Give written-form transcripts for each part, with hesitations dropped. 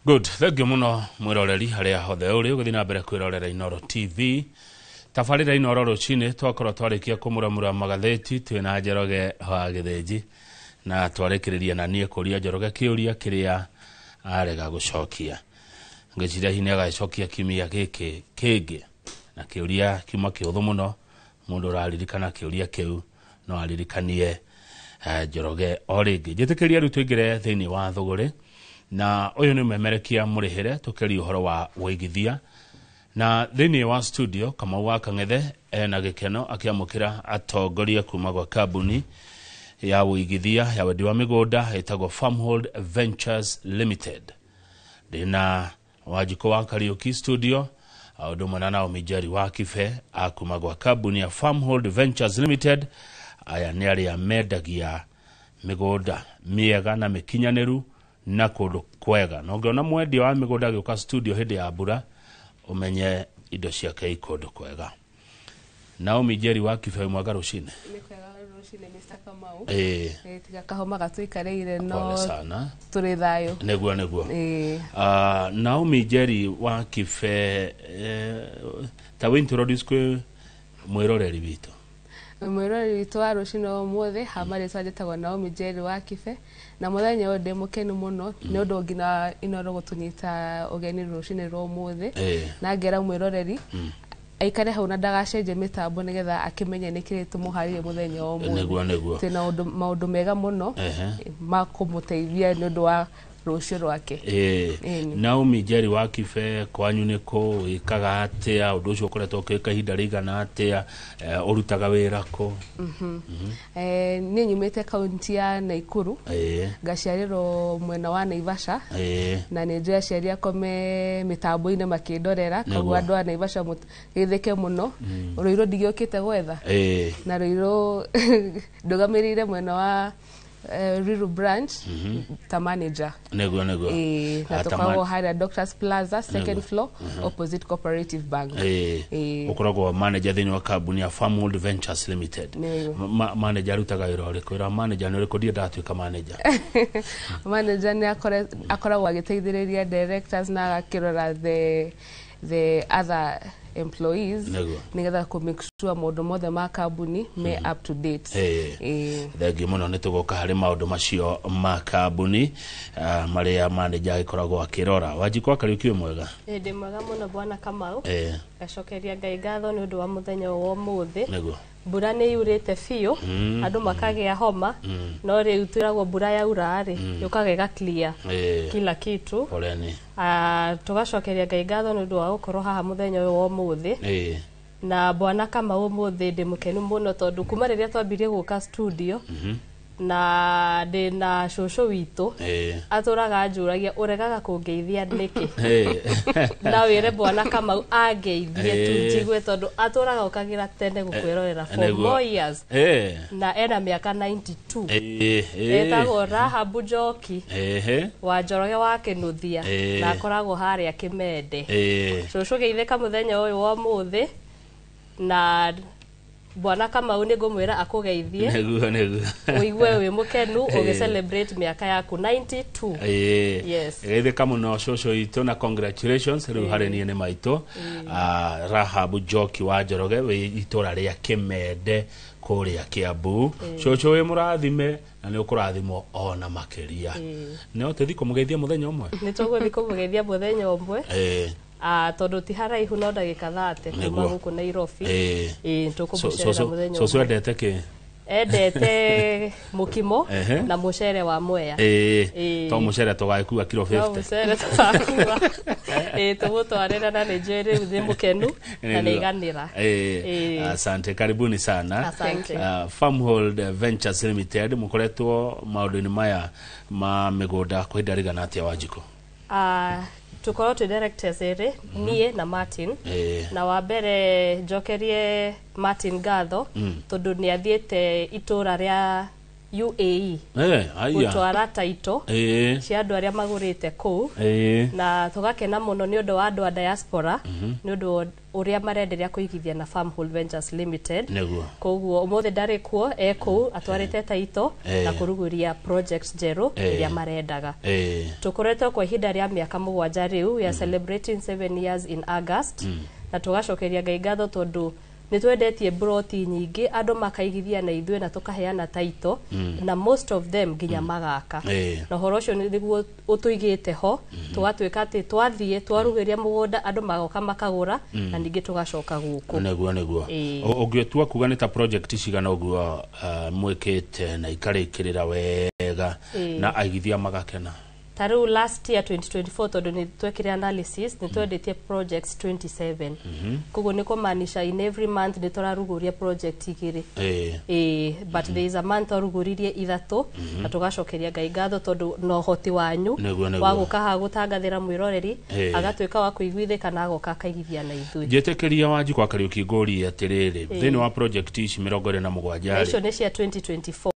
Good, thank you muno mwiroreri haria hothe uri ugathina mbere kwirorera Inoro TV. Tafarira Inoro rucini twakorwo twarikia kumuramura magatheti twina Njoroge wa Githinji na twarekereria na nie kuria Njoroge kiuria kiria arega gucokia. Ngeciria hinya agacokia kimia giki kingi na kiuria kiuma kiuthu muno mundu raririkana kiuria kiu no aririkanie Njoroge oringi. Njitikiria riu tuingire thiini wa thuguri na uyu ni memerekia murihere tukeri uhoro wa waigithia na thiini wa studio kama wa Kang'ethe ena gikeno akiamukira atongoria kuma gwa kambuni ya waigithia ya wendi wa migunda etagwo Farmhold Ventures Limited. Dina Wanjiko wa Kariuki studio audu mwana Omijeri wa Kife akuma gwa kambuni ya Farmhold Ventures Limited. Aya ni aria mendagia migunda miega na mikinyaneru na kundu kwega. No ngiona mwendia wa migunda gioka studio hindi ya mbura umenye indo ciake ikundu kwega. Omijeri wa Kife mwaga rucine. Nikwega rucine Mr. Kamau. Tiga kahoma gatuikareire no sana. Turi thayo. Neguo. Omijeri wa Kife ta introduce kwe mwiroreri bitu. Mwiroreri witu wa rucino mothe hamari twajetagwa Omijeri wa Kife na muthenya uyu ndimukenu muno ni undu ngina Inoro gutunyita ugeni rucine ro mothe na ngera mwiroreri aikare hau na ndagacenje mitambo nigetha akimenye nikire tumuharire muthenya omwe. Neguo. Tena maundu mega muno makumuteithia ni undu wa rucio rwake. Omijeri wa Kife kwanyu niko ikaga atia undu ucio ukoretwo ukika hinda rigana atia urutaga wira ko? Ni nyumite kaunti ya Naikuru. Ngaciarirwo mwena wa Naivasha. Na ni njia ciaria kome mitambo-ine makindorera koguo andu a Naivasha githike muno. Ruiro ndigiokite gwetha. Na ruiro ndugamirire mwena wa Ruiru branch ta manager. Neguo. Na tukago haria Doctors Plaza second floor opposite Cooperative Bank. Ukoragwo manager thini wa kambuni ya Farmhold Ventures Limited. Manager rutaga wira uriku? Wira manager ni uriku? Ndia ndatuika manager. Manager ni akoragwo agiteithiriria directors na agakirora the other employees nigetha ku make sure maundu mothe ma kambuni me up to date. Thengi muno nitugoka hari maundu macio ma kambuni maria manager agikoragwo akirora. Wanjiko wa Kariuki mwega? Ndi mwega muno bwana Kamau. Gacokeria Ngai ngatho ni undu wa muthenya wa umuthi. Mbura ni yurite fiu andu makagia homa no riu twiragwo mbura yaura ri yukaga clear kila kitu. Poleni. Tugacokeria Ngai ngatho ni undu wa gukorwo haha muthenya wa umuthi. Na bwana Kamau umuthi ndi mukenu muno tondu kuma riria twambirie guka studio na ndina shosho witu aturaga njuragia uregaga kungeithia niki na wire bwana Kamau angeithie tunjigwe tondu aturaga ukagira tene gukwirorera for more years na ena miaka 92 etagwo Rahabu Njoki wa Njoroge wa Kinuthia na akoragwo haria Kimende. Shosho geitheka muthenya uyu wa muthi na bwana Kamau ni ngumwira akugeithie. Neguo. Uigwe wi mukenu ugi celebrate miaka yaku 92. Yes. Geitheka muno shosho itu na congratulations riu hari ni maitu. Rahabu Njoki wa Njoroge wi itura ria Kimende kuria Kiambu. Shosho wi murathime na ni ukurathimo ona makiria. Ne otethi kumugeithia muthenya umwe? Ni tuguthi kumugeithia muthenya umwe. Tondu ti haraihu no ndagika 30 kuma guku Nairobi. Tukubucera muthenya. So endete ki? Endete mukimo na mucere wa Mwea. To mucere tugaikua kilo 50. Mucere tugaikua. Tumutwarira na Nigeria uthi mukenu na niganira. Asante, karibuni sana. Asante. Farmhold Ventures Limited mukoretwo maundu-ini maya ma migunda kwa ihinda rigana atia Wanjiko? Tukorwo tu directors ere nie na Martin na wa mbere njokerie Martin ngatho tondu ni athiete itura ria UAE gutwara taito cia andu aria magurite kuu na tugakena muno ni undu wa andu a diaspora ni undu uria marenderia kuigithia na Farmhold Ventures Limited koguo umuthi ndari kuo kuu atwarite taito na kuruguria projects jeru iria marendaga tukoretwo kwa ihinda ria miaka 7 riu we are celebrating 7 years in August na tugacokeria Ngai ngatho tondu nitwendetie broti nyingi andu makaigithia na ithwe na tukaheana taito na most of them ginya magaka na horo cio niguo utuigite ho tugatwika ati twathie twarugeria mugunda andu magoka makagura na ningi tugacoka guku neguo ungietua kuga ni ta project cigana uguo mwikite na ikarikirira wega na aigithia magakena taru last year 2024 tondu ni twekire analysis ni twendetie projects 27 koguo ni kumanisha in every month ni turaruguria project igiri but there is a month aruguririe ithatu na tugacokeria Ngai ngatho tondu no hoti wanyu wa gukaha gutangathira mwiroreri agatwika wa kuiguithika na agoka akaigithia na ithui jetekeria wanji kwa Kariuki ngori atiriri thini wa project ici 27 icio ni cia 2024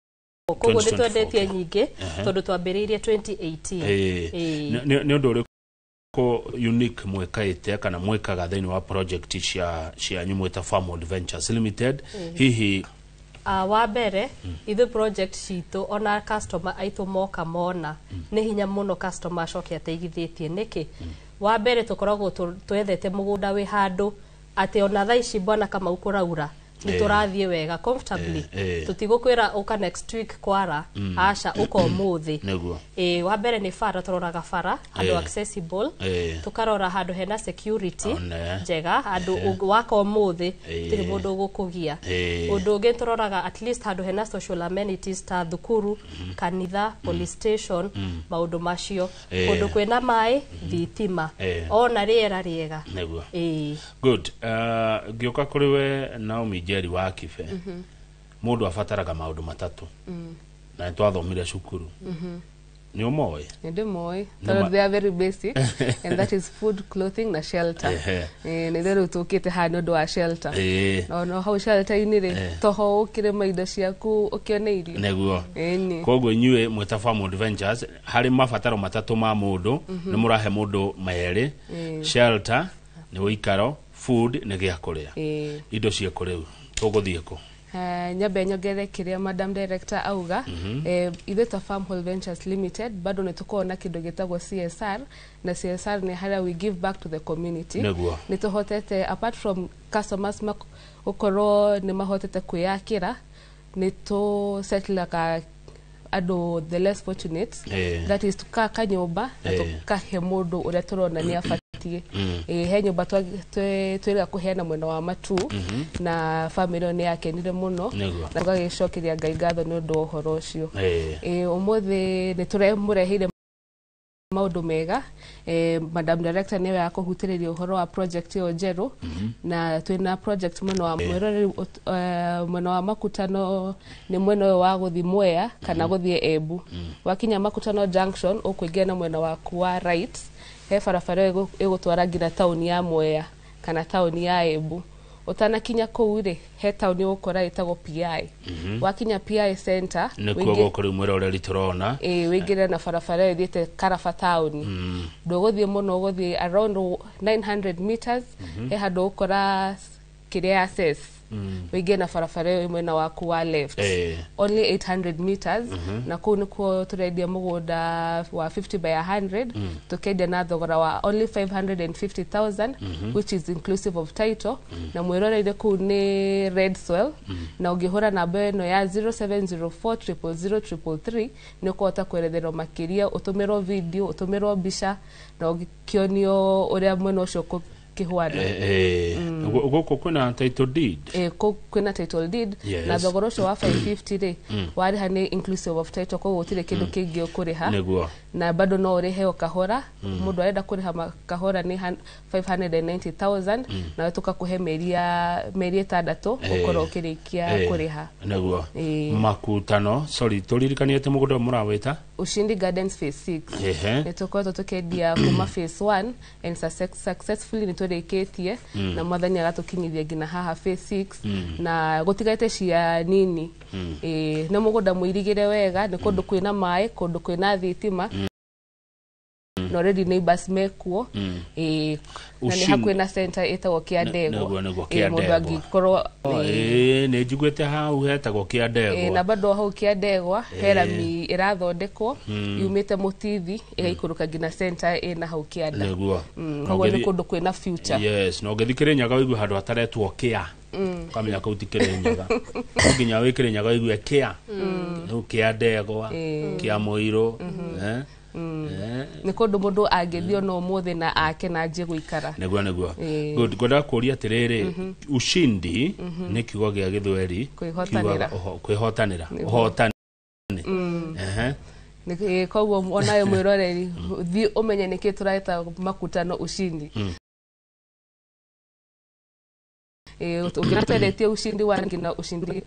koguo ni twendetie nyingi tondu twambiriirie 2018 ni undu uri ko unique mwekaite kana mwekaga thini wa project cia nyumweta Farmhold Ventures Limited hihi wa mbere ithu project citu ona customer aitu moka mona ni hinya muno customer acoke ateigithitie niki wa mbere tukoragwo twethete mugunda wi handu ati ona thaici bwana kama ukuraura ni turathie wega comfortably tutigukwira uka next week kwara aca uko umuthi wa mbere ni fara turoraga fara andu accessible tukarora handu hena security njega andu waka umuthi tiri mundu gukugia undu ungi turoraga at least handu hena social amenities ta thukuru kanitha police station maundu macio kundu kwina mai thitima ona riera riega good ngioka kuriwe Naomi Jerry wa Kibe mundu afataraga maundu matatu na twathomire cukuru ni umoe ndi moe so they are very basic and that is food, clothing na shelter ni thero tukite hano do a shelter no how shelter inire toho ukire maido ciaku ukione irio neguo koguo nyue mweta Farmhold Ventures hari mafataro matatu ma mundu ni murahe mundu maere shelter ni wikaro food ni gia kuria indo cia kuriu tuguthieko nyabe nyogere kiria Madam Director auga ithe ta Farmhold Ventures Limited bado netukoona kindo gitagwo CSR na CSR ni how we give back to the community ni tuhotete apart from customers ukoro ni mahotete kuyakira ni to settle ka ado the less fortunate that is tukaka nyumba na tukahe mundu uria turona ni afatie he nyumba twira kuheana mwena wa matu na family ni yake nire muno na tugagicokeria Ngai ngatho ni undu uhoro ucio umuthi ni turemurehire maundu mega Madam Director niwe akuhutiriria uhoro wa project yo jeru na twina project mwena wa mwirori mwena wa makutano ni mwena wa guthi Mwea kana guthie Embu wakinya makutano junction ukuingia na mwena wa kuwa right he farafara igutwara ngira town ya Mwea kana town ya Embu utanakinya kuure he town ukora itago PI wakinya PI center nikuo gukuri mwera uri turona wingire na farafara ithite Karafa town ndoguthie muno guthie around 900 meters he handu ukora kiria access wingire na farafara mwena waku wa left only 800 meters na kuu nikuo turendia mugunda wa 50 by 100 tukendia na thogora wa only 550,000 which is inclusive of title na mwirore kuu ni red soil na ungihura namba eno ya 0704000333 ni kuota kwerethero makiria utumiro video utumiro bisha na ugikionio uria mwena ucio kihwana guko kuna title deed kuna title deed na thogora ucio wa 550 ri wari hani inclusive of title kwa gutire kindu kingi ukuriha na bado no urihe kahora mundu arenda kuriha kahora ni 590,000 na wetuka kuhe meri 6 ukoro ukirikia kuriha neguo makutano sorry turirikaniete mugunda murawita Ushindi Gardens phase 6 netuko tukendia kuma phase 1 and successfully turikitie na mwathani agatukinyithia ngina haha phase 6 na gutigaite cia nini na mugunda muirigire wega ni kundu kwina mai kundu kwina thitima na already neighbors mekuo na ni hakuhe na center etagwo Kiandegwa mundu angikorwo ni njiguite hau hetagwo Kiandegwa na bado hau Kiandegwa herami irathondekwo yumite Mutithi igaikuruka ngina center ina hau Kiandegwa koguo ni kundu kwina future. Yes, no ngithikire nyaga wigu handu hataretwo Kia kamenya kautikire nyaga nginya wikire nyaga wigu Kia no Kiandegwa Kia Moiro ni kundu mundu angithio no muthe na ake na nje guikara negwa good goda kuria tiriri ushindi ni kiugo gia Githweri kwihotanira uhotani ni koguo onayo mwiroreri thi umenye niki turaita makutano ushindi ukirateretie ushindi wa ngina ushindi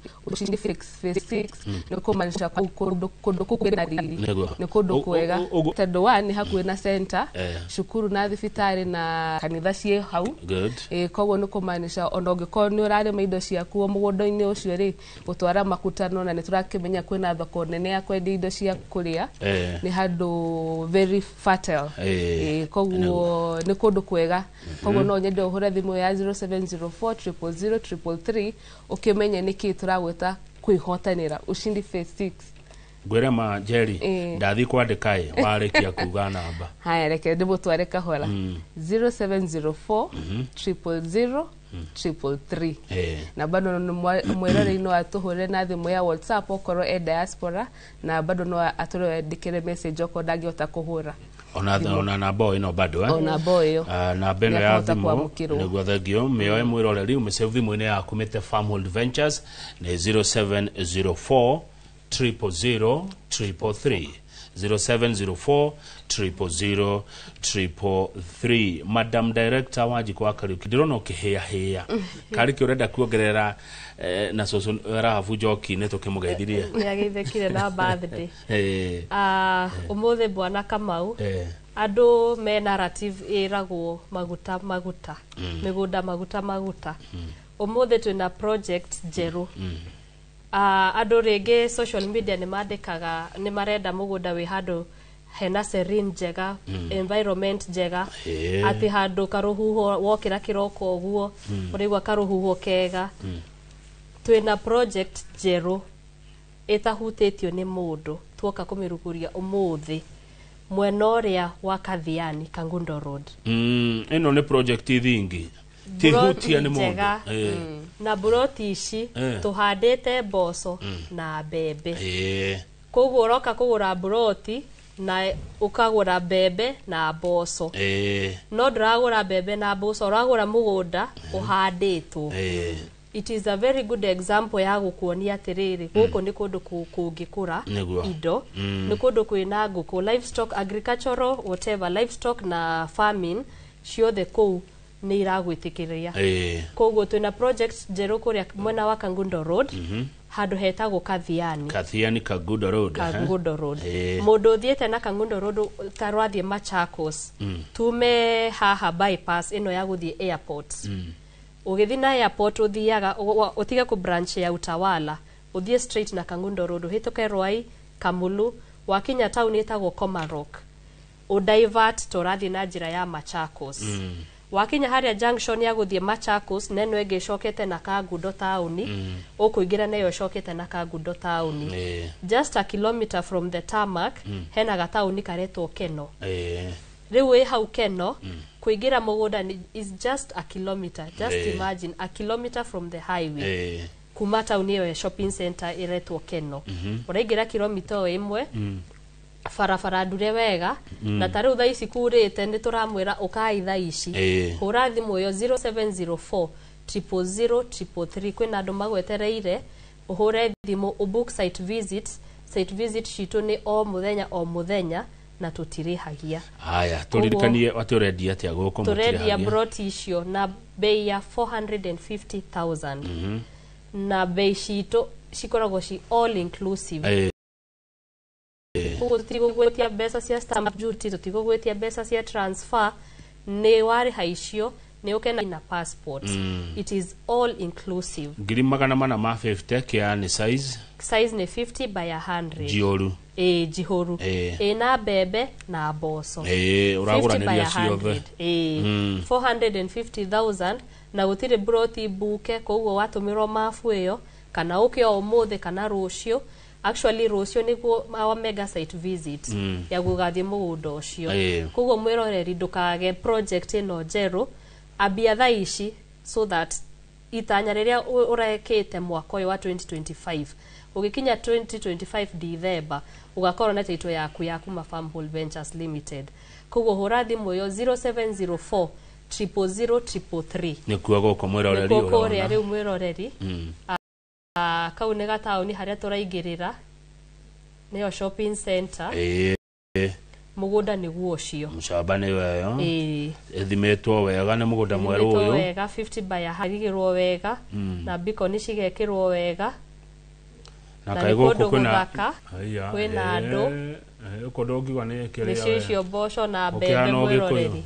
phase 6 ni kumanisha kundu kwina riri ni kundu kwega tondu wa ni hakuhe na center shukuru na thibitari na kanitha cie hau koguo ni kumanisha ona ungikorwo ni urarima indo ciaku mugunda-ini ucio ri gutwara makutano na ni turakimenya kwina thoko nene ya kwendia indo cia kuria ni handu very fertile koguo ni kundu kwega koguo no nyende uhure thimu ya 0704 00033 ukimenya niki turagweta kwihotanira ushindi phase 6 gwera ma Jerry ndathi kwandikae warekia kuga namba haya reke ndimutware kahora 0704 00033 na bado no mwirore ino atuhure na thimu ya WhatsApp okoro diaspora na bado no aturo dikire message oko dagiota kuhura ona na boy no bado ona boy na beno ya thimu niguo thengio mioe mwiroreri umesave thimu ine yaku mete Farmhold Ventures na 0704 00033 0704 00033 Madam Director wajikwa Kariuki ndirona ukihia Kariuki urenda kuongerera na soso rafu joki neto kimugaithiria yageithekire na birthday umuthe Bwana Kamau andu me narrative iragwo maguta migunda maguta umuthe twina project jeru andu ringi social media ni mandikaga ni marenda mugunda wi handu hena serene njega environment njega ati handu karuhuho wokira kiroko oguo urigwa karuhuho kega twina project jeru etahutitio ni mundu twoka kumiruguria umuthi mwena uria wa Kathiani Kangundo Road eno ni project thingi tihutia ni mundu na buroti ici tuhandite mboco na mbembe koguo uroka kugura buroti na ukagura mbembe na mboco no ndiragura mbembe na mboco uragura mugunda uhanditwo it is a very good example ya gukuonia atiriri guku ni kundu kungikura indo ni kundu kwina nguku livestock agricultural whatever livestock na farming ciothe kuu ni iragwitikiria koguo twina project jeru kuria mwena wa Kangundo Road handu hetagwo Kathiani Kangundo Road mundu uthiete na Kangundo Road tarwathie Machakos tume haha bypass ino ya guthie airport ugithi na airport uthiaga utiga ku branch ya Utawala uthie straight na Kangundo Road hitoke Rwai Kamulu wakinya town etagwo Komarok udivert torathi na njira ya Machakos wakinya haria junction ya guthie Machakos neno egecokete na Kangundo town ukuingira nayo cokete na Kangundo town just a kilometer from the tarmac hena ga town karetwo Keno riu hau Keno kuingira mugunda is just a kilometer just imagine a kilometer from the highway kuma town iyo shopping center iretwo Keno uraingira kilomita imwe farafara ndure wega na tariu tha ici kurite ni turamwira ukai tha ici hura thimu yo 0704 00033 kwina andu magwetereire uhure thimu ubook site visit citu ni o muthenya na tutirihagia haya turirikanie wati urendia atia guku turendia broti icio na bei ya 450,000 na bei citu cikoragwo ci all inclusive tutigugwetia mbeca cia stamp duty tutigugwetia mbeca cia transfer ni wari haicio ni ukena na passport. It is all inclusive. Ngiri magana mana ma 50 kia ni size Ni 50 by 100. Jihoru. Jihoru. Na bebe na boso. Uragura ni ciothe. 450,000 na gutire broti buke koguo watumirwo mafu iyo kana uke o mothe kana rucio. Actually rucio niguo our mega site visit ya gugathie mugunda ucio. Koguo mwiroreri ndukage project ino njeru abia tha ici so that itanya riria urekete mwaka uyu wa 2025 ugikinya 2025 December ugakorwo na title yaku ya Kuma Farmhold Ventures Limited. Koguo hura thimu yo 0704 00033 ni kuwa goko mwiroreri ora kore ari mwiroreri kau nega tauni haria turaingirira niyo shopping center mugunda niguo ucio mucamba ni weyo ethimetwo wega ni mugunda mweru uyu wega 50 by harigirwo wega na beacon cigekirwo wega na kaiguko kwina andu ukondo ngigwa ni kiria nicio mboco na mbembe mwiroreri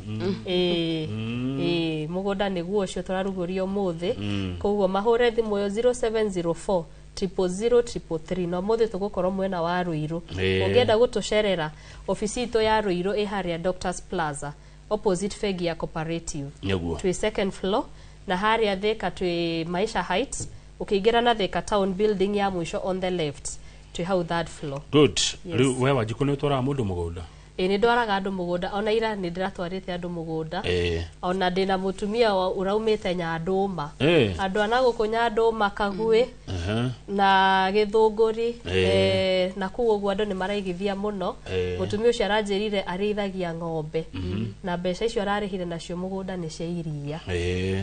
mugunda niguo ucio turarugurio muthi koguo mahure thimu yo 0704 00033 no muthi tugukorwo mwena wa Ruiru ungienda gutucerera ofisi itu ya Ruiru iharia Doctors Plaza opposite Fegia Cooperative twi second floor na haria Thika twi Maisha Heights ukiingira na Thika Town building ya mwisho on the left twi how third floor. Good. We wajikone twara mundu mugunda ni ndwaraga andu mugunda ona ira ni ndiratwarite andu mugunda ona ndina mutumia uraumite Nyanduma andu anagukunya Nyanduma Kagui na Githunguri na kuguo andu ni maraigithia muno mutumia ucio aranjirire arithagia ng'ombe na mbeca icio ararihire nacio mugunda ni cia iria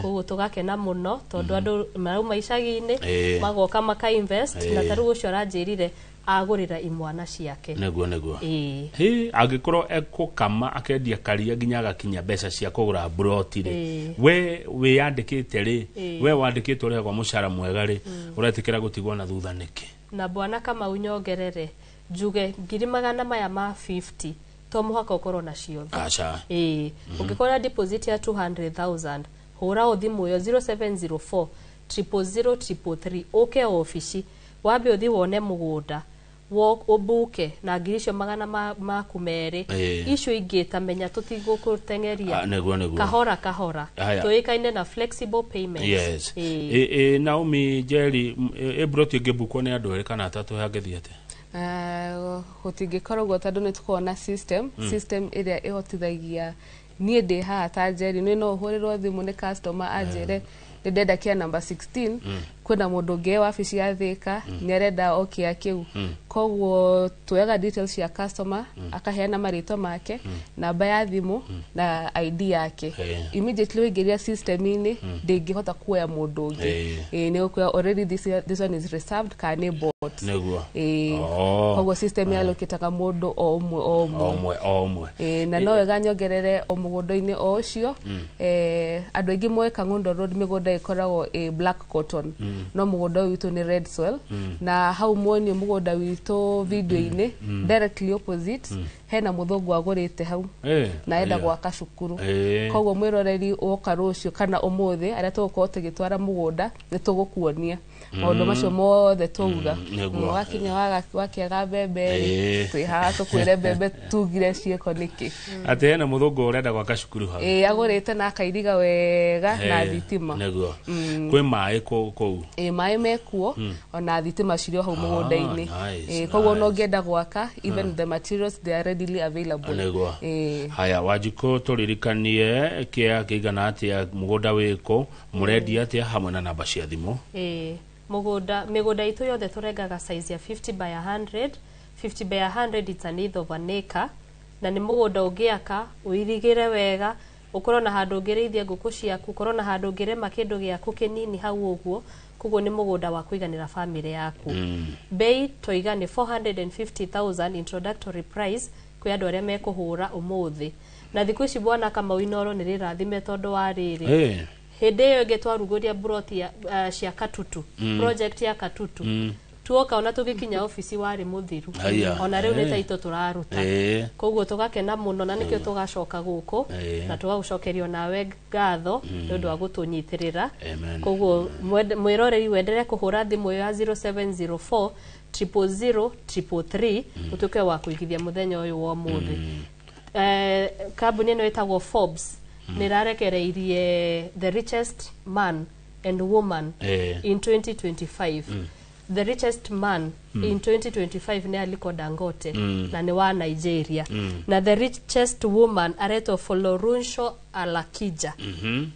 kuguo tugakena muno tondu andu marauma icagi-ini magoka maka invest na taru ucio aranjirire agurira imwana ciake neguo agikorwo ekukama akendia karia nginya agakinya mbeca cia kugura broti ri we yandikite ri we wandikitwo ri kwa mushara mwega ri uretikira gutigwo na thutha niki na bwana kama unyongerere njuge ngiri magana maya ma 50 to muhaka ukorwo na ciothe acha ungikora deposit ya 200,000 hura uthimu yo 0704 00033 uke ofisi wabe uthi wone mugunda walk obuke na girisho magana makumere isho igeta menya tutigukutengeria kahora toikaine na flexible payments Naomi Jerry ebroti ngebukwo ni andu kana atatu hagithiete gutingikorwo tondu ni tukuona system iria ihotithagia nie ndi ha ta Jerry no uhurirwo thimu ni customer ajere ndenda kia number 16 kwenda mundu nge wa ofisi ya Thika nyerenda okia kiu koguo tuyaga details ya customer akaheana marito make namba ya thimu na ID yake immediately wigiria system ini ndingihota kuoya mundu nge ni ukuya already this one is reserved kane bot koguo system ya lokitaka mundu omwe na no wega nyongerere o mugundo-ini o ucio andu aingi moe Kangundo Road migunda ikoragwo black cotton no mugunda witu ni red soil na hau muoni mugunda witu video-ini directly opposite hena muthungu agurite hau na enda gwaka cukuru koguo mwiroreri uka rucio kana umuthi aria tugukorwo tugitwara mugunda ni tugukuonia maundu macio mothe tuga wakinya wakiaga mbembe twihaga tukwire mbembe tugire cieko niki ati hena muthungu urenda gwaka cukuru hau agurite na akairiga wega na thitima kwi mai kou mai mekuo ona thitima cirio hau mugunda-ini koguo no ngenda gwaka even the materials they are readily available haya Wanjiko turirikanie kia kigana atia mugunda wiko muredia atia hamwe na namba cia thimu migunda itu yothe turengaga size ya 50 by 100 50 by 100 it's an eighth of an acre na ni mugunda ungiaka uirigire wega ukorwo na handu ngirithia nguku ciaku ukorwo na handu ngirema kindu giaku kinini hau uguo kuguo ni mugunda wa kuiganira family yaku bei toiga ni 450,000 introductory price kwi andu aria mekuhura umuthi na thiku ici bwana kama winoro ni rirathime tondu wa riri hindi iyo ingetwaruguria broti ya cia Katutu project ya Katutu tuoka ona tugikinya ofisi wari muthiru ona riu ni taito turaruta koguo tugakena muno na nikio tugacoka guku na tugagucokerio nawe ngatho nondu wa gutunyitirira koguo mwiroreri wendere kuhura thimu ya 0704 000 utuke wa kuigithia muthenya uyu wa muthi kambuni ino itagwo Forbes nirarekereirie the richest man and woman in 2025 the richest man in 2025 ni Aliko Dangote na ni wa Nigeria na the richest woman areto Folorunsho Alakija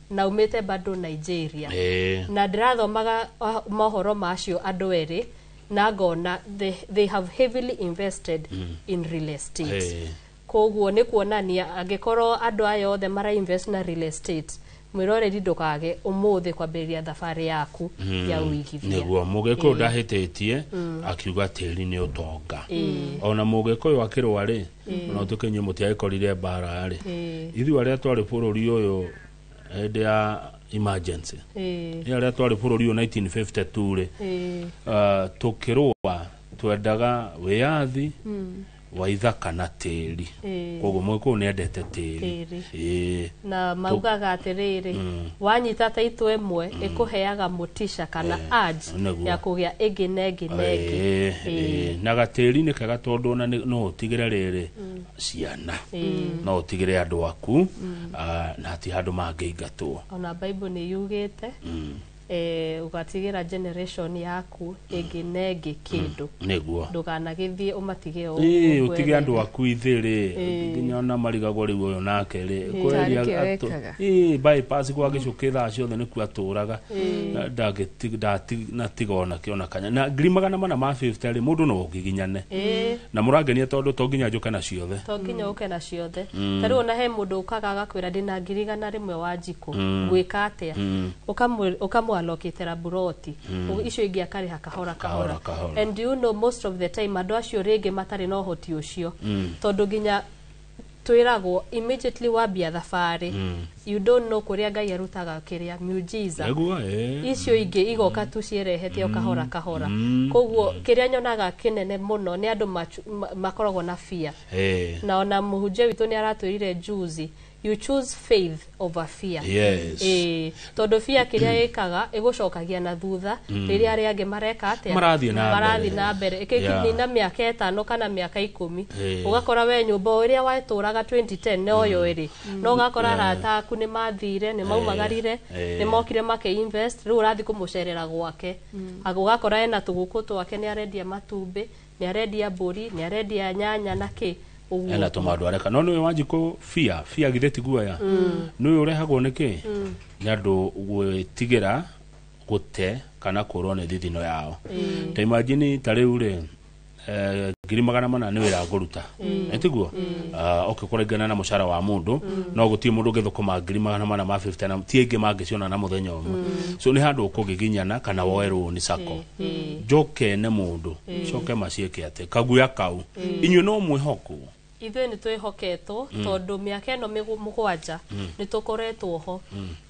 na umete bado Nigeria na ndirathomaga mohoro macio andu eri na ngona they have heavily invested in real estate koguo ni kuonania angikorwo andu ayo othe mara invest na real estate mwiroreri ndukage umuthi kwambiria thabari yaku ya uigithia niguo mugeko ndahitetie akiuga tiri ni utonga ona mugeko akirwa ri ona tukenye mutiakorire bara ri ithu aria twari bururi uyu ende ya emergency aria twari bururi uyu 1952 ri tukirwa twendaga wiathi wa ithaka na tiri koguo mwiko ni endete tiri na maugaga atiriri wanyita taito emwe ikuheaga mutisha kana urge ya kugia ingi nengi na gatiri ni kaga tondu na no utigire riri ciana no utigire andu aku na ati handu mangeingatwo ona Bible ni yugite ugatigira generation yaku ingi nengi kindu niguo ndukanagithie umatige o utige andu aku ithiri nginya ona marigagwo riu uyu nake ri kweria bypass kwa gicukitha ciothe ni ku aturaga na tigona kiona kanya na ngrimagana mana ma 50 ri mundu no ugiginyane na murangenia tondu to nginya njuke na ciothe to nginya uke na ciothe tari ona he mundu ukaga agakwira ndina ngirigana rimwe wa njiko gwika atia ukamwa allocate buroti icio ingi akari kahora and you know most of the time andu acio ringi matari no hoti ucio tondu nginya twiragwo immediately wabia thabari you don't know kuria Ngai arutaga kiria miujiza icio ingi igoka tu cierehete kahora koguo kiria nyonaga kinene muno ni andu makoragwo na fear na ona muhunjia witu ni aratwirire juzi you choose faith over fear tondu fear kiria ikaga igucokagia na thutha riria ari ange mareka atia marathi na mbere ikikini na miaka 5 kana miaka 10 ugakora we nyumba uria waturaga 2010 no yo iri no ugakora rata ku ni mathire ni maumagarire ni mokire make invest riu urathi kumucerera gwake agugakora ena tuguku twake ni arendia matumbi ni arendia mburi ni arendia nyanya na ki ela tomado areka no no wanjiko fear githeti guaya no urehagwo niki ni andu gwitigira gute kana korone thithino yao ta imagine tariu ri ngiri magana mana ni wira nguruta etiguo okikuringana na mushara wa mundu no gutie mundu ngithukuma ngiri magana mana ma 50 na tienge mangiciona na muthenya umwe so ni handu ukugiginyana kana woerwo ni sako joke ne mundu coke macieke ate kaguya kau inyu no mwihoko ithe ni twihoketwo tondu miaka eno mugwanja ni tukoretwo ho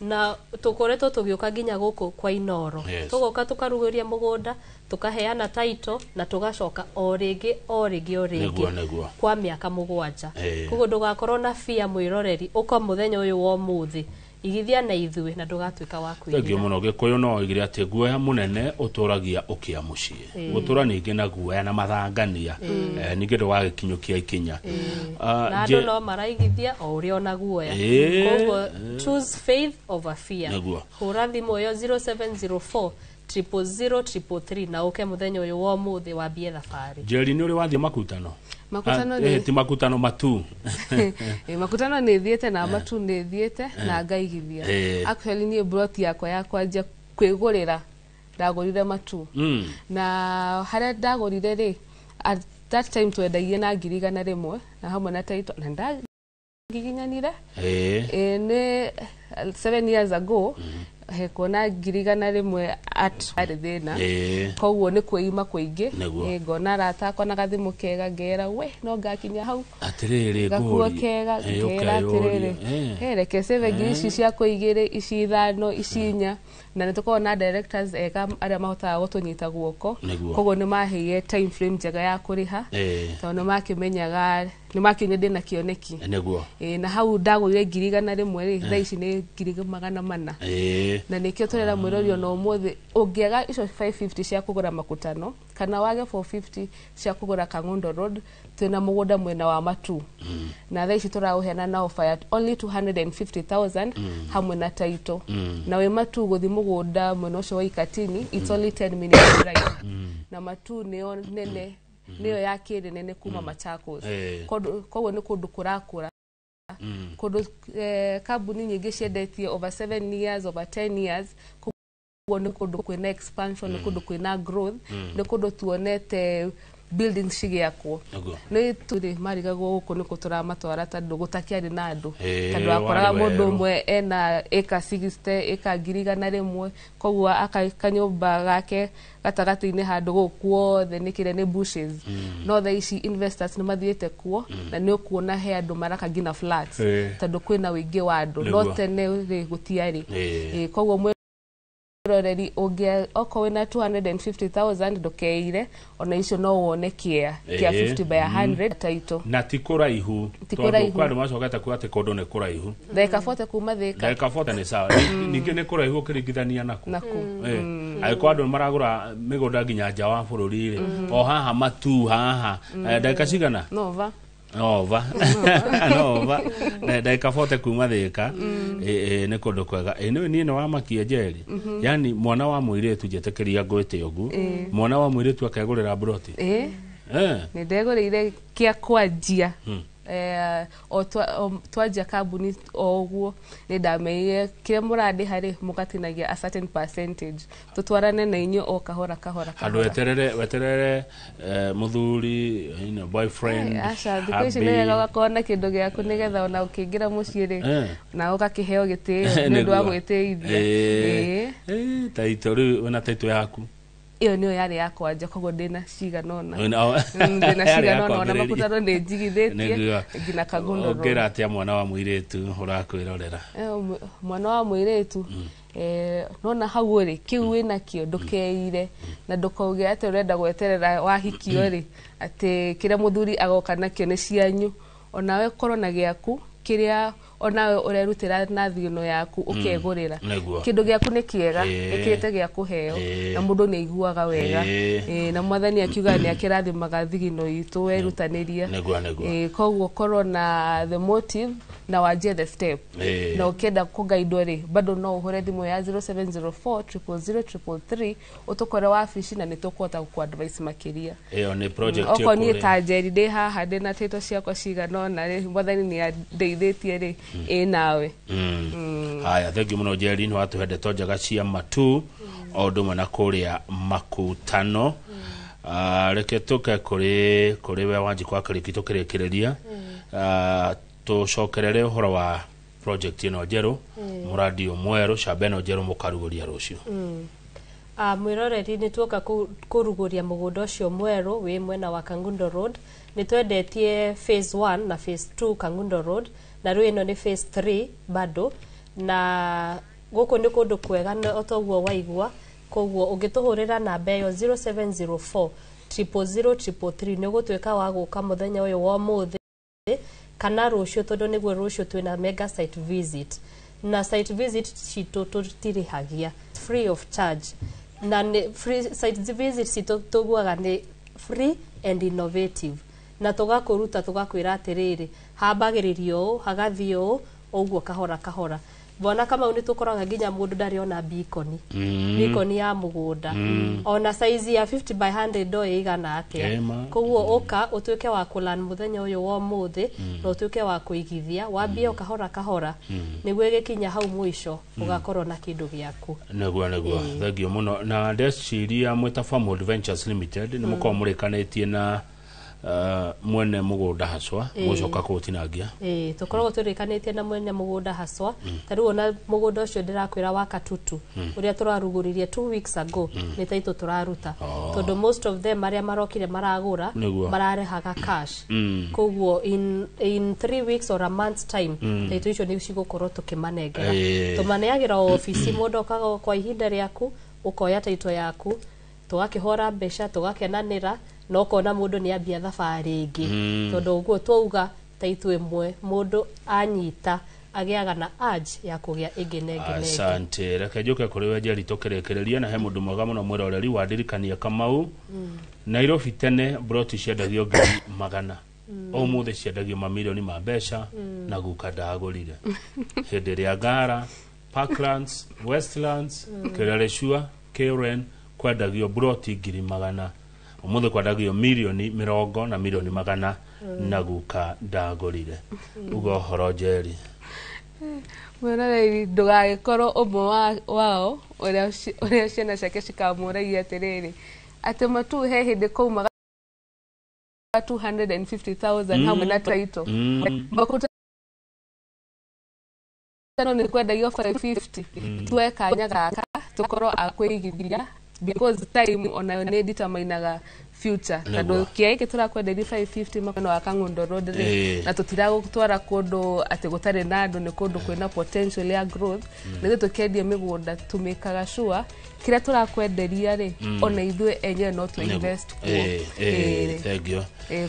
na tukoretwo tugiuka nginya guku kwa Inoro tugoka tukaruguria mugunda tukaheana title na tugacoka o ringi kwa miaka mugwanja kugo ndugakorwo na fear mwiroreri uko muthenya uyu wa muthi igithia na ithue na ndugatwika wa kwirira thegio muno gikuyu no igire ati guoya munene uturagia ukia mucii gutura ningi na guoya na mathangania ningi ndugagikinyukia ikinya na andu no maraigithia o uria ona guoya koguo choose faith over fear hura thimu yo 0704 00033 na uke muthenya uyu wa muthi wa bie thabari jeri ni uri wathi makutano ni ti makutano matu makutano ni thiete na matu ni thiete na ngaigithia actually ni broti yakwa kwanja kwigurira ndagurire matu na haria ndagurire ri at that time twendagie na ngirigana rimwe na hamwe na taito na ndagiginyanire ni 7 years ago hekona girigana rimwe at thina koguo ni kuima kuingi ngona rata kona gathimu kega ngera we no ngakinya hau atiriri gakuo kega ngera atiriri reke save gici cia kuigire ici ithano ici 4 na nitukona directors eka aria mahotaga gutunyita guoko koguo ni mahiye time frame njega ya kuriha tondu makimenyaga ni makinye ndina kioneki na hau ndagurire girigana rimwe ri thaa ici ni girigana 400 na nikio turera mwirorio no muthi ungiaga ico 550 cia kugura makutano kana wage 450 cia kugura Kangundo Road twina mugunda mwena wa Matu na thaa ici turauhena na offer at only 250,000 hamwe na title na we Matu guthi mugunda mwena ucio wa Ikatini it's only 10 minutes drive na Matu nio nene niyo yakire nene kuma Machakos koguo ni kundu kurakura kundu kambuni nyingi ciendetie over 7 years over 10 years koguo ni kundu kwina expansion ni kundu kwina growth ni kundu tuonete buildings cigiakwo ni turi marigagwo guku ni kutura matwara tandu gutakiari na andu tandu akoraga mundu mwe ena eka 60 eka girigana rimwe koguo akanyumba gake gatagati-ini handu gukuo the nikire ni bushes no thaa ici investors ni mathiete kuo na ni ukuona he andu maraka gina flats tandu kwina wingi wa andu no tene gutiari koguo roreri ogia oko wina 250,000 ndukeire ona icio no wone kia 50 by 100 title na tikura ihu tondu kwadu macoketa kuate kondo ne kura ihu theka 40 kuma theka 40 ni sawa ningi ne kura ihu kirigithania naku ai kwadu maragura migunda nginya nja wa bururi ri o haha Matu haha theka cigana nova Nova daika 40 kuma theka ne kondo kwega ni no wamakia jeri yani mwana wa muiretu jetekeria gwete yogu mwana wa muiretu akagurira broti ni ndegurire kia kwanjia o twaja kambuni oguo ni ndameire kire muradi hari mukatinagia a certain percentage tutwarane na inyo o kahora andu weterere muthuri boyfriend asha dikwishi ne gakona kindu giaku nigetha ona ukingira muciiri na ukakiheo gitio ni ndwa gwiteithia taito wena taito yaku iyo niyo yari yakwa nja koguo ndina ciganona ndina ciganona na makutano ni njigithetie ngina Kangundo ngera atia mwana wa muiretu urakwirorera mwana wa muiretu nona hau ri kiu wina kio ndukeire na ndukauge ati urenda gweterera wahikio ri ati kire muthuri agoka nakio ni cianyu onawe korona giaku kiria onawe urerutira na thino yaku ukegurira kindu giaku ni kiega ikite gia kuheo na mundu ni aiguaga wega na mwathani akiuga ni akirathimaga thigino itu werutaniria koguo korona the motive na wajie the step na ukenda kugaidwo ri bado no uhure thimu ya 0704003333 utukore wafici na nitukwota ku advice makiria ni project oko ni tajeri de haha de na tito ciakwa ciganona ri mwathani ni ndeithitie ri nawe haya thank you muno Jerry ni watu hede tojaga cia Matu oduma na kuria makutano reke tuke kuri we wanji kwa kiriki tukirekereria tucokerere uhoro wa project ino Jeru muradi omweru Shabeno Jeru mukaruguria rucio mwiroreri ni tuoka kuruguria mugundo cio mweru wi mwena wa Kangundo Road ni twendetie phase 1 na phase 2 Kangundo Road na rĩu ĩno nĩ phase 3 bado na gũkũ nĩ kũndũ kwega otoguo waigua koguo ũngĩtũhũrĩra namba ĩyo 0704 00033 nĩ gũtuĩka wa gũka mũthenya ũyũ wa mũthĩ kana rũciũ tondũ nĩguo rũciũ twĩna mega site visit na site visit citũ tũtirĩhagia free of charge na free site visit citũ tũguaga nĩ free and innovative na tugakuruta tugakwira atiriri hambagiririo hagathio uguo kahora bona kama uni tukoraga nginya mundu ndari ona beacon ya mugunda ona size ya 50 by 100 do igana atia koguo oka utuike wa kulan muthenya uyu wa muthi no utuike wa kuigithia wambie kahora niguo gikinya hau mwisho ugakorwo na kindu giaku neguo thagio muno na ndeciria mweta Farm Adventures Limited ni mukomurikanĩtie na mwene mugunda haswa mucoka kutinangia tukoragwo turikanĩtie na mwene mugunda haswa tariu ona mugunda ucio ndirakwira wa Katutu uria turaruguririe 2 weeks ago ni taito turaruta tondu most of them aria marokire maragura mararehaga cash koguo in 3 weeks or a month's time taito icio ni cigukorwo tukimanengera tumaneagira ofisi mundu okaga kwa ihinda riaku ukoya taito yaku tugakihora mbeca tugakenanira no kona mundu ni ambia thabari ingi tondu uguo twauga taito imwe mundu anyita agiaga na urge ya kugia ingi nenge. Asante reke njuke kuri we Njeri tukirekereria na he mundu mwega muno mwiroreri wandirikania Kamau Nairobi tene broti ciendagio ngiri magana umuthi ciendagio mamilioni ma mbeca na guka ndagurire hindi ria Ngara Parklands Westlands Kirareshua Karen kwendagio broti ngiri magana umuthi kwendagio milioni 20 na milioni magana na guka ndagurire ugo horo Njeri Mwana ndugagĩkorwo ũmwe wao ũrĩa ciana ciake cikamũragia atĩrĩrĩ atĩ matu he hĩndĩ kaumaga 250,000 hamwe na taito makuta nĩ kwendagio 550 tuwe kanya gaka tukorwo akwĩigithia because time onayo nĩ determinaga future tondũ kia iki turakwenderia 550 makano akangundo road na tutiragutwara kundu ati gutari na andu ni kundu kwina potential ya growth nĩ tukendia migunda tumikaga sure kira turakwenderia ri ona ithwe enye no to invest thank you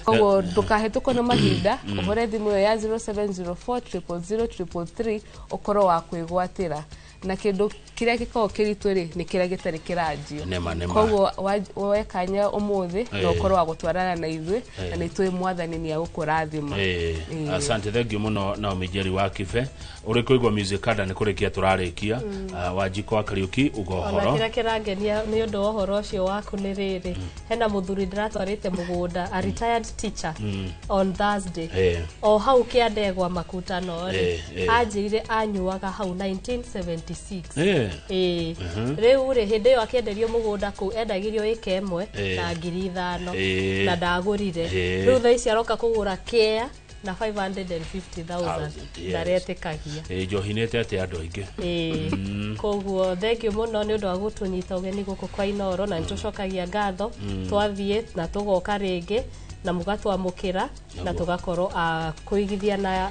koguo ndukahetũko na mahinda ũhore thimũ ya 0704000333 ukorwo wa kwĩgwatĩra na kindu kiria gikao kiritu ri ni kiria gitari kiranjio koguo wekanya umuthi no korwo wa gutwarana na ithwe na ni twi mwathani ni agukurathima. Asante thank you muno Naomi Njeri wa Kibe uri kuigwa music kada ni kurikia turarikia Wanjiko wa Kariuki ugohoro ona kira kirangenia ni undu wa horo ucio waku ni riri hena muthuri ndiratwarite mugunda a retired teacher on Thursday o hau kiandegwa makutano ri anjirire anyuaga hau 1976 riu ri hindi yo akienderio mugunda ku endagirio ike emwe na ngiri 5 na ndagurire riu thaa ici aroka kugura kia na 550,000 ndaretikagia johinete ate andu aingi koguo thank you muno ni undu wa gutunyita ugeni guku kwa Inoro na nitucokagia ngatho twathie na tugoka ringi na mugatwamukira na tugakorwo kuigithia na